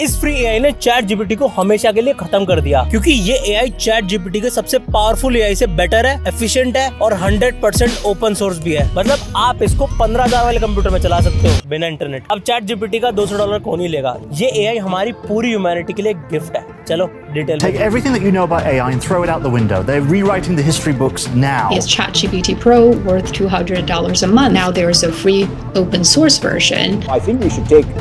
इस free AI ने chat GPT को हमेशा के लिए खत्म कर दिया, क्योंकि ये एआई चैट जीपीटी के सबसे पावरफुल एआई से बेटर है, एफिशिएंट है और 100% ओपन सोर्स भी है। मतलब आप इसको 15,000 वाले कंप्यूटर में चला सकते हो बिना इंटरनेट। अब चैट जीपीटी का $200 कौन ही लेगा। ये एआई हमारी पूरी ह्यूमैनिटी के लिए गिफ्ट है। चलो डिटेल में। Take everything that you know about AI and throw it out the window. They're rewriting the history books now. Is ChatGPT Pro worth $200 a month? Now there's a free open source version. I think we should take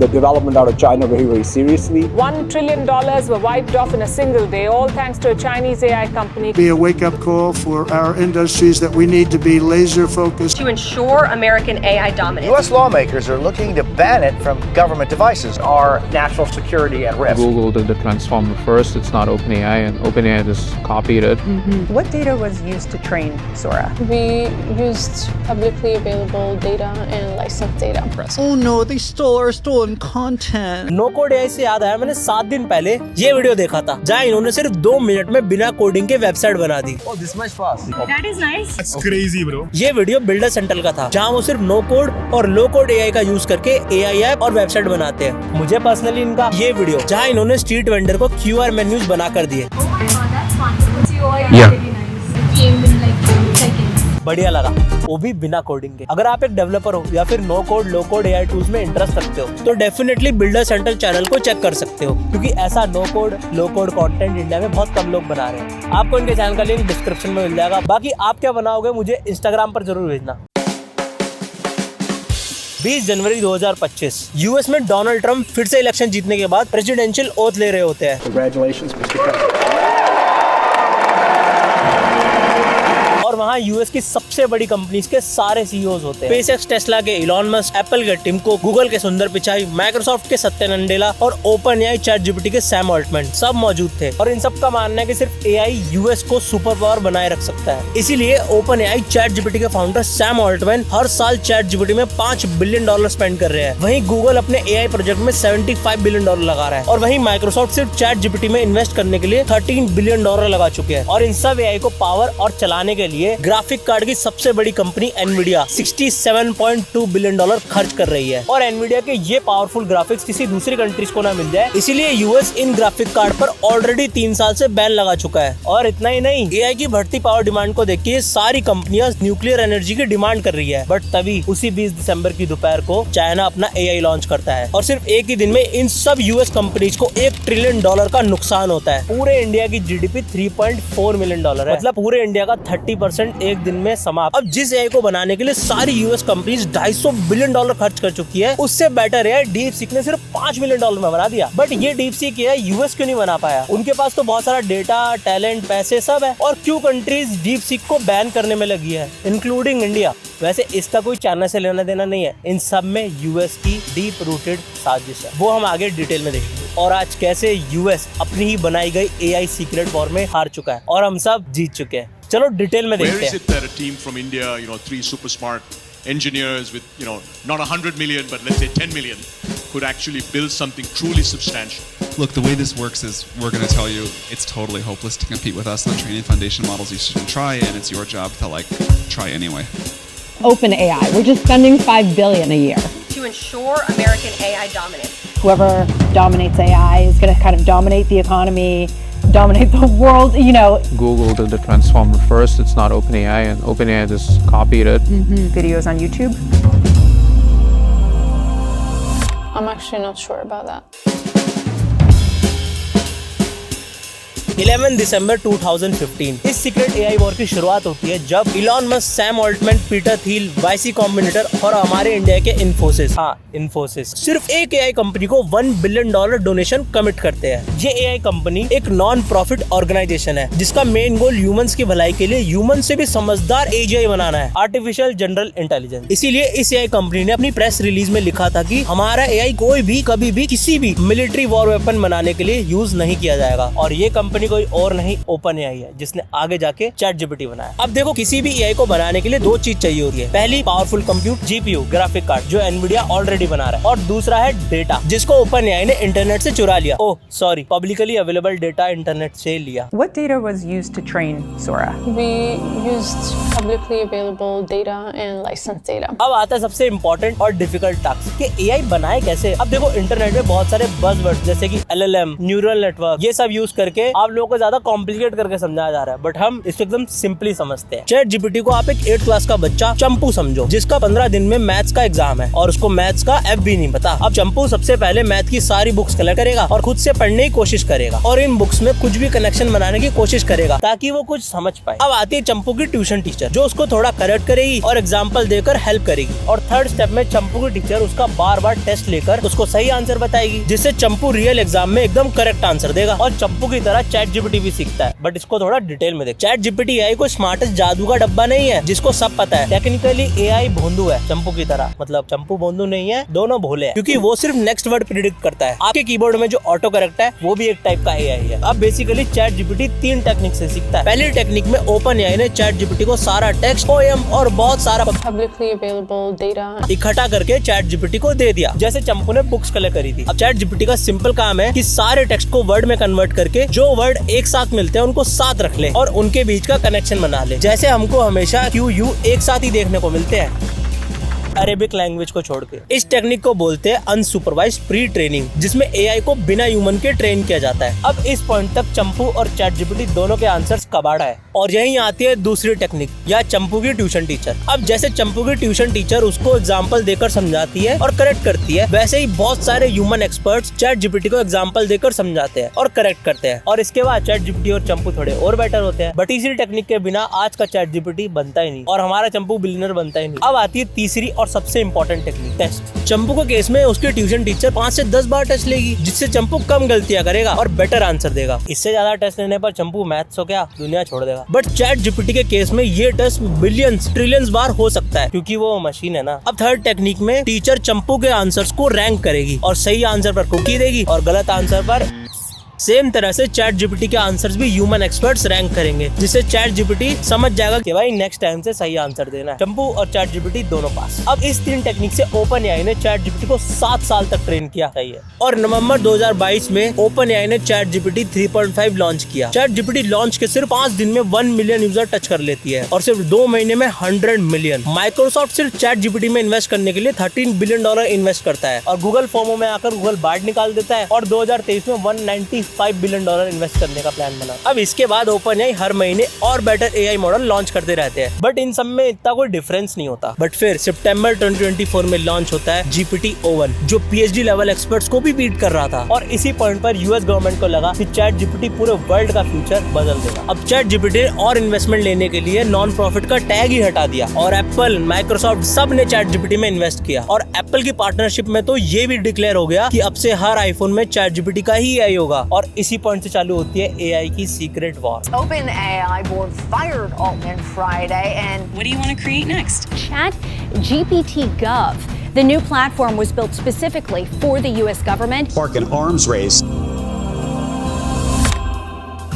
the development out of China very, very seriously. $1 trillion were wiped off in a single day, all thanks to a Chinese AI company. Be a wake-up call for our industries that we need to be laser-focused. To ensure American AI dominance. U.S. lawmakers are looking to ban it from government devices. Our national security at risk. Google did the transformer first. It's not OpenAI, and OpenAI just copied it. What data was used to train Sora? We used publicly available data and licensed data. Oh no, they stole our stolen content. No code AI से याद आया, मैंने 7 दिन पहले ये video देखा था जहाँ इन्होंने सिर्फ 2 मिनट में बिना कोडिंग के वेबसाइट बना दी। Oh, this much fast. That is nice. That's crazy, bro. ये वीडियो बिल्डर सेंट्रल का था, जहाँ वो सिर्फ नो कोड और लो कोड एआई का यूज करके एआई ऐप और वेबसाइट बनाते हैं। मुझे पर्सनली इनका ये वीडियो जहाँ इन्होंने स्ट्रीट वेंडर को QR मेन्यूज बना कर दिए, बढ़िया लगा, वो भी बिना कोडिंग के। अगर आप एक डेवलपर हो या फिर नो कोड लो कोड एआई टूल्स में इंटरेस्ट रखते हो तो डेफिनेटली बिल्डर सेंट्रल चैनल को चेक कर सकते हो, क्योंकि ऐसा नो कोड लो कोड कंटेंट इंडिया में बहुत कम लोग बना रहे हैं। आपको इनके चैनल का लिंक डिस्क्रिप्शन में मिल जाएगा। बाकी आप क्या बनाओगे मुझे इंस्टाग्राम पर जरूर भेजना। 20 जनवरी 2025 यूएस में डोनाल्ड ट्रंप फिर से इलेक्शन जीतने के बाद प्रेसिडेंशियल ओथ ले रहे होते हैं। Congratulations, Mr. President. और वहाँ यूएस की सबसे बड़ी कंपनीज के सारे सीईओज होते हैं। स्पेसएक्स टेस्ला के इलॉन मस्क, एप्पल के टिम कुक, गूगल के सुंदर पिचाई, माइक्रोसॉफ्ट के सत्या नडेला और ओपनएआई चैट जीपीटी के सैम ऑल्टमैन सब मौजूद थे। और इन सब का मानना है कि सिर्फ एआई यूएस को सुपर पावर बनाए रख सकता है। इसीलिए ओपनएआई चैट जीपीटी के फाउंडर सैम ऑल्टमैन हर साल चैट जीपीटी में $5 बिलियन स्पेंड कर रहे हैं। वहीं गूगल अपने एआई प्रोजेक्ट में $75 बिलियन लगा रहा है। और वहीं माइक्रोसॉफ्ट सिर्फ चैट जीपीटी में इन्वेस्ट करने के लिए $13 बिलियन लगा चुके हैं। और इन सब एआई को पावर और चलाने के लिए ग्राफिक कार्ड की सबसे बड़ी कंपनी एनवीडिया $67.2 बिलियन खर्च कर रही है। और एनवीडिया के ये पावरफुल ग्राफिक्स किसी दूसरी कंट्रीज को ना मिल जाए, इसीलिए यूएस इन ग्राफिक कार्ड पर ऑलरेडी 3 साल से बैन लगा चुका है। और इतना ही नहीं, एआई की बढ़ती पावर डिमांड को देख के सारी कंपनियां न्यूक्लियर एनर्जी की डिमांड कर रही है। बट तभी उसी 20 दिसंबर की दोपहर को चाइना अपना एआई लॉन्च करता है और सिर्फ एक ही दिन में इन सब यूएस कंपनीज को $1 ट्रिलियन का नुकसान होता है। पूरे इंडिया की जीडीपी $3.4 मिलियन है, मतलब पूरे इंडिया का 30% एक दिन में समाप्त। अब जिस एआई को बनाने के लिए सारी यूएस कंपनीज $250 बिलियन खर्च कर चुकी है, उससे बेटर है डीपसीक ने सिर्फ $5 मिलियन में बना दिया। बट ये डीपसीक है यूएस क्यों नहीं बना पाया? उनके पास तो बहुत सारा डेटा, टैलेंट, पैसे सब है। और क्यों कंट्रीज डीपसीक को बैन करने में लगी है, इंक्लूडिंग इंडिया? वैसे इसका कोई चाइना से लेना देना नहीं है, इन सब में यूएस की डीप रूटेड साजिश है। वो हम आगे डिटेल में देखेंगे। और आज कैसे यूएस अपनी ही बनाई गई एआई सीक्रेट वॉर में हार चुका है और हम सब जीत चुके हैं। चलो डिटेल में देखते हैं। Where is it that a team from India, 3 super smart engineers with, not 100 million, but let's say 10 million, could actually build something truly substantial? Look, the way this works is we're going to tell you it's totally hopeless to compete with us on training foundation models. You shouldn't try, and it's your job to try anyway. OpenAI, we're just spending $5 billion a year. To ensure American AI dominance. Whoever dominates AI is going to kind of dominate the economy, dominate the world, Google did the transformer first. It's not OpenAI, and OpenAI just copied it. Videos on YouTube. I'm actually not sure about that. 11 दिसंबर 2015 इस secret AI war की शुरुआत होती है जब Elon Musk, Sam Altman, Peter Thiel, YC combinator और हमारे India के इन्फोसिस सिर्फ एक एआई कंपनी को $1 बिलियन डोनेशन कमिट करते हैं। ये एआई कंपनी एक नॉन प्रॉफिट ऑर्गेनाइजेशन है जिसका मेन गोल ह्यूमंस की भलाई के लिए ह्यूमन से भी समझदार एआई बनाना है, आर्टिफिशियल जनरल इंटेलिजेंस। इसीलिए इस एआई कंपनी ने अपनी प्रेस रिलीज में लिखा था कि हमारा एआई कोई भी कभी भी किसी भी मिलिट्री वॉर वेपन बनाने के लिए यूज नहीं किया जाएगा। और ये कंपनी कोई और नहीं, ओपनएआई है, जिसने आगे आगे जाके चैट जीपीटी बनाया। अब देखो किसी भी एआई को बनाने के लिए दो चीज चाहिए होती है। पहली powerful compute GPU graphic card जो एनवीडिया ऑलरेडी बना रहा है, और दूसरा है डेटा जिसको ओपन एआई ने इंटरनेट से चुरा लिया। Oh sorry, publicly available data internet से लिया। What data was used to train Sora? We used publicly available data and licensed data. अब आता है सबसे इम्पोर्टेंट और डिफिकल्ट टास्क कि एआई बनाए कैसे। अब देखो इंटरनेट में बहुत सारे बज़वर्ड जैसे कि LLM, न्यूरल नेटवर्क, ये सब यूज करके आप लोगों को ज्यादा कॉम्प्लिकेट करके समझाया जा रहा है, बट हम इसको एकदम सिंपली समझते हैं। चैट जीपीटी को आप एक 8th क्लास का बच्चा चंपू समझो जिसका 15 दिन में मैथ्स का एग्जाम है और उसको मैथ्स का एफ भी नहीं पता। अब चंपू सबसे पहले मैथ की सारी बुक्स कलेक्ट करेगा और खुद से पढ़ने की कोशिश करेगा और इन बुक्स में कुछ भी कनेक्शन बनाने की कोशिश करेगा ताकि वो कुछ समझ पाए। अब आती है चंपू की ट्यूशन टीचर जो उसको थोड़ा करेक्ट करेगी और एग्जाम्पल देकर हेल्प करेगी। और थर्ड स्टेप में चंपू की टीचर उसका बार बार टेस्ट लेकर उसको सही आंसर बताएगी जिससे चंपू रियल एग्जाम में एकदम करेक्ट आंसर देगा। और चंपू की तरह चैट जीपीटी भी सीखता है, बट इसको थोड़ा डिटेल में देख। चैट जीपीटी एआई को स्मार्टेस्ट जादू का डब्बा नहीं है जिसको सब पता है। टेक्निकली एआई भोंदू है चंपू की तरह, मतलब चंपू भोंदू नहीं है, दोनों भोले हैं क्योंकि वो सिर्फ नेक्स्ट वर्ड प्रेडिक्ट करता है। आपके कीबोर्ड में जो ऑटो करेक्ट है वो भी एक टाइप का एआई है। अब बेसिकली चैट जीपीटी 3 टेक्निक से सीखता है। पहली टेक्निक में ओपन एआई ने चैट जीपीटी को सारा टेक्स्ट, पोएम और बहुत सारा Publicly available data. इकट्ठा करके चैट जीपीटी को दे दिया जैसे चंपू ने बुक्स कलेक्ट करी थी। अब चैट जीपीटी का सिंपल काम है कि सारे टेक्स्ट को वर्ड में कन्वर्ट करके जो वर्ड एक साथ मिलते हैं उनको साथ रख ले और उनके बीच का कनेक्शन बना ले। जैसे हमको हमेशा क्यू यू एक साथ ही देखने को मिलते हैं अरेबिक लैंग्वेज को छोड़ के। इस टेक्निक को बोलते हैं अनसुपरवाइज्ड प्री ट्रेनिंग जिसमें एआई को बिना ह्यूमन के ट्रेन किया जाता है। अब इस पॉइंट तक चंपू और चैट जीपीटी दोनों के आंसर्स कबाड़ा है। और यहीं आती है दूसरी टेक्निक या चंपू की ट्यूशन टीचर। अब जैसे चंपू की ट्यूशन टीचर उसको एग्जाम्पल देकर समझाती है और करेक्ट करती है, वैसे ही बहुत सारे ह्यूमन एक्सपर्ट्स चैट जीपीटी को एग्जाम्पल देकर समझाते हैं और करेक्ट करते हैं। और इसके बाद चैट जीपीटी और चंपू थोड़े और बेटर होते हैं। बट इसी टेक्निक के बिना आज का चैट जीपीटी बनता ही नहीं और हमारा चंपू बिलियनर बनता ही नहीं। अब आती है तीसरी और सबसे इंपॉर्टेंट टेक्निक, टेस्ट। चंपू के केस में उसके ट्यूशन टीचर 5 से 10 बार टेस्ट लेगी जिससे चंपू कम गलतियां करेगा और बेटर आंसर देगा। इससे ज्यादा टेस्ट लेने पर चंपू मैथ्स हो क्या दुनिया छोड़ देगा। बट चैट जीपीटी के केस में ये टेस्ट बिलियंस ट्रिलियंस बार हो सकता है क्योंकि वो मशीन है ना। अब थर्ड टेक्निक में टीचर चंपू के आंसर्स को रैंक करेगी और सही आंसर पर कुकी देगी और गलत आंसर पर सेम तरह से चैट जीपीटी के आंसर्स भी ह्यूमन एक्सपर्ट्स रैंक करेंगे जिससे चैट जीपीटी समझ जाएगा कि भाई नेक्स्ट टाइम से सही आंसर देना है। चंपू और चैट जीपीटी दोनों पास। अब इस 3 टेक्निक से ओपन एआई ने चैट जीपीटी को 7 साल तक ट्रेन किया सही है। और नवंबर 2022 में ओपन एआई ने चैट जीपीटी 3.5 लॉन्च किया। चैट जीपीटी लॉन्च के सिर्फ 5 दिन में 1 मिलियन यूजर टच कर लेती है और सिर्फ 2 महीने में 100 मिलियन। माइक्रोसॉफ्ट सिर्फ चैट जीपीटी में इन्वेस्ट करने के लिए $13 बिलियन इन्वेस्ट करता है और गूगल फोमो में आकर गूगल बार्ड निकाल देता है और 2023 में $195 बिलियन इन्वेस्ट करने का प्लान बना। अब इसके बाद ओपन एआई हर महीने और बेटर एआई मॉडल लॉन्च करते रहते हैं बट इन सब में इतना कोई डिफरेंस नहीं होता। बट फिर सितंबर 2024 में लॉन्च होता है GPT-o1 जो पीएचडी लेवल एक्सपर्ट्स को भी बीट कर रहा था। और इसी पॉइंट पर यूएस गवर्नमेंट को लगा कि चैट जीपीटी पूरे वर्ल्ड का फ्यूचर बदल देगा। अब चैट जीपीटी ने और इन्वेस्टमेंट लेने के लिए नॉन प्रॉफिट का टैग ही हटा दिया और एप्पल, माइक्रोसॉफ्ट सब ने चैट जीपीटी में इन्वेस्ट किया। और एप्पल की पार्टनरशिप में तो ये भी डिक्लेयर हो गया कि अब से हर आईफोन में चैट जीपीटी का ही एआई होगा। और इसी पॉइंट से चालू होती है एआई की secret war. OpenAI board fired Altman Friday, and what do you want to create next? ChatGPT Gov. The new platform was built specifically for the US government. Spark an arms race.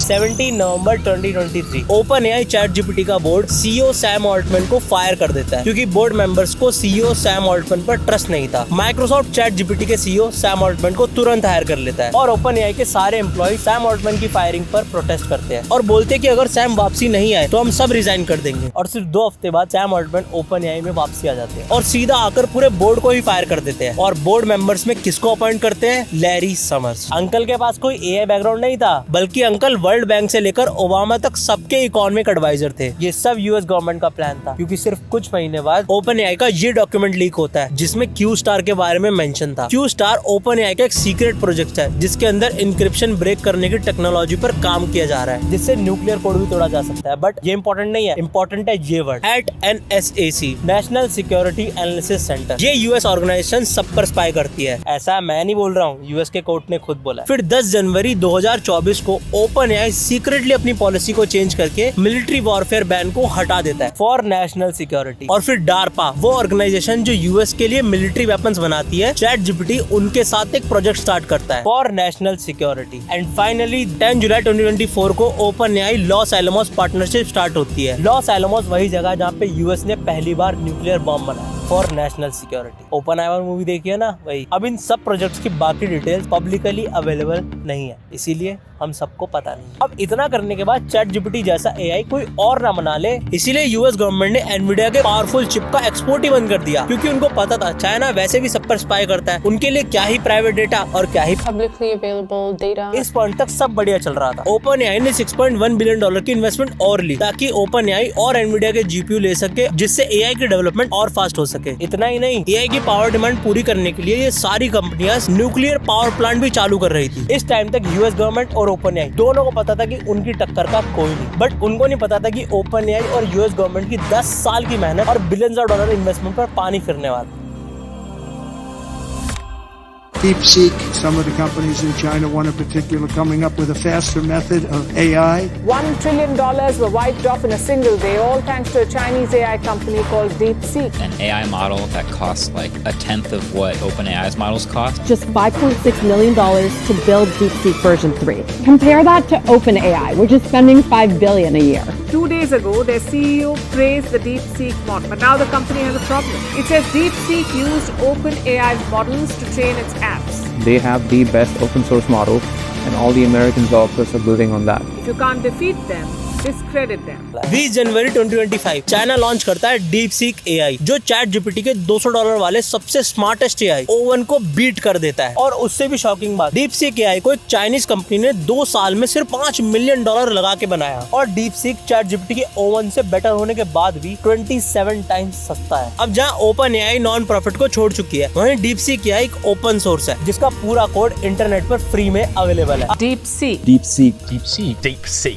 17 November 2023 open AI chat GPT का board CEO Sam Altman को fire कर देता है क्योंकि board members को CEO Sam Altman पर trust नहीं था। माइक्रोसॉफ्ट चैट जीपीटी के सीईओ सैम ऑल्टमैन को तुरंत हायर कर लेता है और ओपन एआई के सारे एम्प्लॉय सैम ऑल्टमैन की फायरिंग पर प्रोटेस्ट करते हैं और बोलते हैं कि अगर सैम वापसी नहीं आए तो हम सब रिजाइन कर देंगे। और सिर्फ 2 हफ्ते बाद सैम ऑल्टमैन ओपन एआई में वापसी आ जाते हैं और सीधा आकर पूरे बोर्ड को ही फायर कर देते हैं। और बोर्ड मेंबर्स में किसको अपॉइंट करते हैं? Larry summers. अंकल के पास कोई एआई बैकग्राउंड नहीं था बल्कि अंकल वर्ल्ड बैंक से लेकर ओबामा तक सबके इकोनॉमिक एडवाइजर थे। ये सब यूएस गवर्नमेंट का प्लान था क्योंकि सिर्फ कुछ महीने बाद ओपन एआई का ये डॉक्यूमेंट लीक होता है जिसमें क्यू स्टार के बारे में मेंशन था। क्यू स्टार ओपन एआई का एक सीक्रेट प्रोजेक्ट है जिसके अंदर इंक्रिप्शन ब्रेक करने की टेक्नोलॉजी पर काम किया जा रहा है जिससे न्यूक्लियर कोड भी तोड़ा जा सकता है। बट ये इंपॉर्टेंट नहीं है, इंपॉर्टेंट है ये word at NSAC national security analysis centre. ये यूएस ऑर्गेनाइजेशन सब पर स्पाई करती है। ऐसा मैं नहीं बोल रहा हूँ, यूएस के कोर्ट ने खुद बोला। फिर 10 जनवरी 2024 को ओपन एआई OpenAI सीक्रेटली अपनी पॉलिसी को चेंज करके मिलिट्री वॉरफेयर बैन को हटा देता है फॉर नेशनल सिक्योरिटी। और फिर DARPA, वो ऑर्गेनाइजेशन जो यूएस के लिए मिलिट्री वेपन्स बनाती है, ChatGPT उनके साथ एक प्रोजेक्ट स्टार्ट करता है for national security. And finally 10 जुलाई 2024 को OpenAI loss Alamos partnership start होती है। लॉस एलमोस वही जगह जहाँ पे यूएस ने पहली बार न्यूक्लियर बॉम्ब बनाया for national security. OpenAI movie देखी है ना, वही। अब इन सब प्रोजेक्ट्स की बाकी डिटेल्स पब्लिकली अवेलेबल नहीं है, इसीलिए हम सबको पता नहीं। अब इतना करने के बाद ChatGPT जैसा AI कोई और ना बना ले, इसीलिए यूएस गवर्नमेंट ने एनवीडिया के पावरफुल चिप का एक्सपोर्ट ही बंद कर दिया, क्योंकि उनको पता था चाइना वैसे भी सब पर स्पाई करता है, उनके लिए क्या ही प्राइवेट डेटा और क्या ही publicly available data. इस पॉइंट तक सब बढ़िया चल रहा था। OpenAI ने $6.1 बिलियन की इन्वेस्टमेंट और ली, ताकि OpenAI और एनवीडिया के GPU ले सके, जिससे AI की डेवलपमेंट और फास्ट हो सके। इतना ही नहीं, AI की पावर डिमांड पूरी करने के लिए ये सारी कंपनियां न्यूक्लियर पावर प्लांट भी चालू कर रही थी। इस टाइम तक यूएस गवर्नमेंट और OpenAI दोनों को पता था कि उनकी टक्कर का कोई नहीं, बट उनको नहीं पता था कि OpenAI और यूएस गवर्नमेंट की 10 साल की मेहनत और बिलियंस ऑफ डॉलर इन्वेस्टमेंट पर पानी फिरने वाला। DeepSeek, some of the companies in China, one in particular, coming up with a faster method of AI. $1 trillion were wiped off in a single day, all thanks to a Chinese AI company called DeepSeek. An AI model that costs like a tenth of what OpenAI's models cost. Just $5.6 million to build DeepSeek version 3. Compare that to OpenAI, which is spending $5 billion a year. 2 days ago, their CEO praised the DeepSeek model, but now the company has a problem. It says DeepSeek used OpenAI's models to train its apps. They have the best open source model, and all the American developers are building on that. If you can't defeat them, discredit them. 20 January 2025 China launch करता है DeepSeek AI, जो ChatGPT के $200 वाले सबसे smartest AI O1 को beat कर देता है। और उससे भी शॉकिंग बात, DeepSeek AI को एक चाइनीज कंपनी ने 2 साल में सिर्फ $5 मिलियन लगा के बनाया। और DeepSeek ChatGPT के O1 से बेटर होने के बाद भी 27 टाइम्स सस्ता है। अब जहाँ OpenAI नॉन प्रॉफिट को छोड़ चुकी है, वहीं DeepSeek AI एक ओपन सोर्स है, जिसका पूरा कोड इंटरनेट पर फ्री में अवेलेबल है।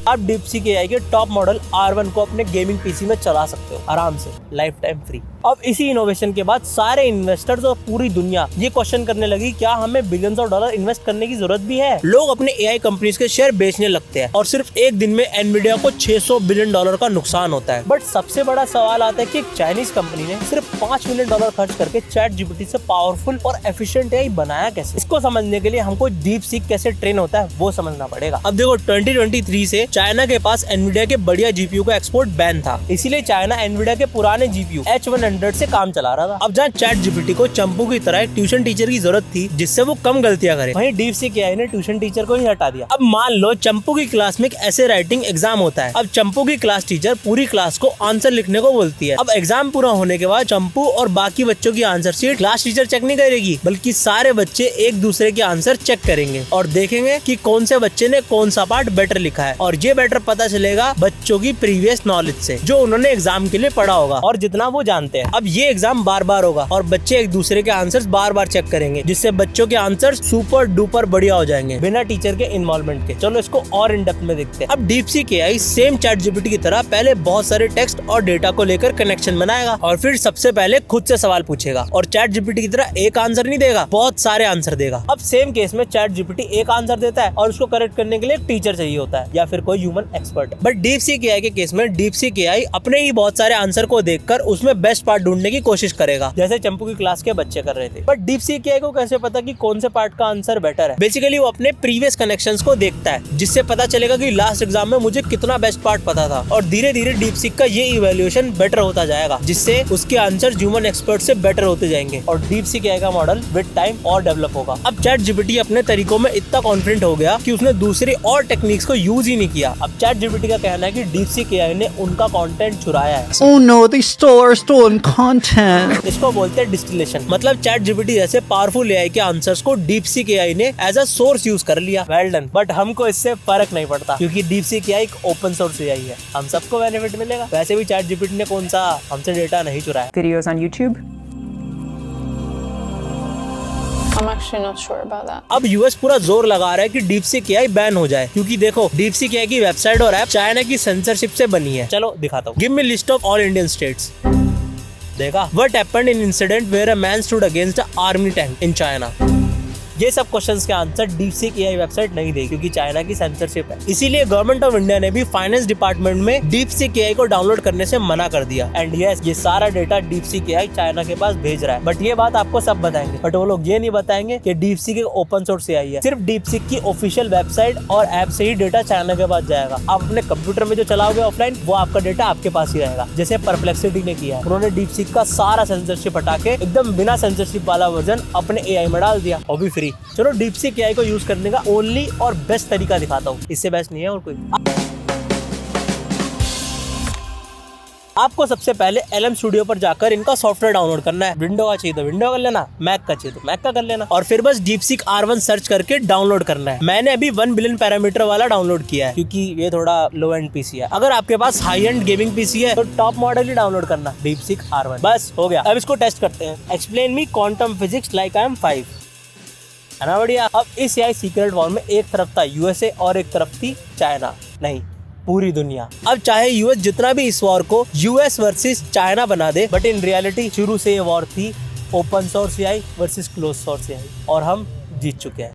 अब DeepSeek AI के टॉप मॉडल R1 को अपने गेमिंग पीसी में चला सकते हो आराम से, लाइफ टाइम फ्री। अब इसी इनोवेशन के बाद सारे इन्वेस्टर्स और पूरी दुनिया ये क्वेश्चन करने लगी, क्या हमें बिलियंस ऑफ डॉलर इन्वेस्ट करने की जरूरत भी है? लोग अपने AI कंपनीज के शेयर बेचने लगते हैं और सिर्फ एक दिन में एनवीडिया को $600 बिलियन का नुकसान होता है। बट सबसे बड़ा सवाल आता है कि एक चाइनीज कंपनी ने सिर्फ $5 मिलियन खर्च करके ChatGPT से पावरफुल और एफिशिएंट AI बनाया कैसे? इसको समझने के लिए हमको DeepSeek कैसे ट्रेन होता है वो समझना पड़ेगा। अब देखो 2023 से चाइना के पास एनवीडिया के बढ़िया GPU का एक्सपोर्ट बैन था, इसीलिए चाइना एनवीडिया के पुराने GPU H100 से काम चला रहा था। अब जहाँ ChatGPT को चंपू की तरह एक ट्यूशन टीचर की जरूरत थी जिससे वो कम गलतियां करे, वहीं DeepSeek AI ने ट्यूशन टीचर को ही हटा दिया। अब मान लो चंपू की क्लास में एक ऐसे राइटिंग एग्जाम होता है। अब चंपू की क्लास टीचर पूरी क्लास को आंसर लिखने को बोलती है। अब एग्जाम पूरा होने के बाद चंपू और बाकी बच्चों की answer sheet class teacher check नहीं करेगी, बल्कि सारे बच्चे एक दूसरे के आंसर चेक करेंगे और देखेंगे कि कौन से बच्चे ने कौन सा पार्ट बेटर लिखा है। और ये बेटर पता चलेगा बच्चों की प्रीवियस नॉलेज से, जो उन्होंने एग्जाम के लिए पढ़ा होगा और जितना वो जानते हैं। अब ये एग्जाम बार बार होगा और बच्चे एक दूसरे के आंसर्स बार बार चेक करेंगे, जिससे बच्चों के आंसर्स सुपर डुपर बढ़िया हो जाएंगे बिना टीचर के इन्वॉल्वमेंट के। चलो इसको और इन डेप्थ में देखते हैं। अब DeepSeek AI सेम ChatGPT की तरह पहले बहुत सारे टेक्स्ट और डेटा को लेकर कनेक्शन बनाएगा और फिर सबसे पहले खुद से सवाल पूछेगा। और ChatGPT की तरह एक आंसर नहीं देगा, बहुत सारे आंसर देगा। अब सेम केस में ChatGPT एक आंसर देता है और उसको करेक्ट करने के लिए एक टीचर चाहिए होता है या फिर कोई human expert. But DeepSeek AI के केस में DeepSeek AI अपने ही बहुत सारे आंसर को देखकर उसमें बेस्ट पार्ट ढूंढने की कोशिश करेगा, जैसे चंपू की क्लास के बच्चे कर रहे थे। बट DeepSeek AI को कैसे पता कि कौन से पार्ट का आंसर बेटर है? बेसिकली वो अपने प्रीवियस कनेक्शंस को देखता है, जिससे पता चलेगा कि लास्ट एग्जाम में मुझे कितना बेस्ट पार्ट पता था। और धीरे धीरे DeepSeek का ये इवैल्यूएशन बेटर होता जाएगा, जिससे उसके आंसर ह्यूमन एक्सपर्ट से बेटर होते जाएंगे और DeepSeek AI का मॉडल विद टाइम और डेवलप होगा। अब ChatGPT अपने तरीकों में इतना कॉन्फिडेंट हो गया कि उसने दूसरी और टेक्निक्स को यूज ही नहीं किया। अब ChatGPT का कहना है कि DeepSeek AI ने उनका कंटेंट चुराया है। Oh no, they stole our stolen content. इसको बोलते हैं डिस्टिलेशन। मतलब ChatGPT जैसे पावरफुल AI के आंसर्स को DeepSeek AI ने एज अ सोर्स यूज कर लिया। Well done. बट हमको इससे फर्क नहीं पड़ता क्योंकि DeepSeek AI एक ओपन सोर्स AI है, हम सबको बेनिफिट मिलेगा। वैसे भी ChatGPT ने कौन सा हमसे डेटा नहीं चुराया। Videos on YouTube. I'm actually not sure about that. अब यूएस पूरा जोर लगा रहा है कि DeepSeek AI बैन हो जाए, क्योंकि देखो DeepSeek AI की वेबसाइट और ऐप चाइना की सेंसरशिप से बनी है। चलो दिखाता हूँ। Give me list of all Indian states. देखा, What happened in incident where a man stood against an army tank in China? ये सब क्वेश्चंस के आंसर डीपसीक एआई वेबसाइट नहीं देगी क्योंकि चाइना की सेंसरशिप है। इसीलिए गवर्नमेंट ऑफ इंडिया ने भी फाइनेंस डिपार्टमेंट में डीपसीक एआई को डाउनलोड करने से मना कर दिया। एंड यस, ये सारा डेटा डीपसीक एआई चाइना के पास भेज रहा है। बट ये बात आपको सब बताएंगे, बट वो लोग ये नहीं बताएंगे कि डीपसीक एक ओपन सोर्स एआई है। सिर्फ डीपसीक की ऑफिशियल वेबसाइट और ऐप से ही डेटा चाइना के पास जाएगा। आप अपने कंप्यूटर में जो चलाओगे ऑफलाइन, वो आपका डेटा आपके पास ही रहेगा, जैसे परप्लेक्सिटी ने किया है। उन्होंने डीपसीक का सारा सेंसरशिप हटा के एकदम बिना सेंसरशिप वाला वर्जन अपने एआई में डाल दिया, वो भी फ्री। चलो डीपसीक एआई को यूज करने का ओनली और बेस्ट तरीका दिखाता हूँ, इससे बेस्ट नहीं है और कोई। आपको सबसे पहले LM स्टूडियो पर जाकर इनका सॉफ्टवेयर डाउनलोड करना है। विंडो का चाहिए तो विंडो कर लेना, मैक का चाहिए तो मैक का कर लेना, और फिर बस डीपसीक R1 सर्च करके डाउनलोड करना है। मैंने अभी 1 बिलियन पैरामीटर वाला डाउनलोड किया है क्योंकि ये थोड़ा लो एंड पीसी है। अगर आपके पास हाई एंड गेमिंग पीसी है तो टॉप मॉडल ही डाउनलोड करना, डीपसीक R1। बस हो गया। अब इसको टेस्ट करते हैं। Explain me quantum physics like I am 5, है ना बढ़िया। अब इस एआई सीक्रेट वॉर में एक तरफ था USA और एक तरफ थी चाइना, नहीं पूरी दुनिया। अब चाहे यूएस जितना भी इस वॉर को US वर्सेस चाइना बना दे, बट इन रियलिटी शुरू से ये वॉर थी open source AI versus close source AI, और हम जीत चुके हैं।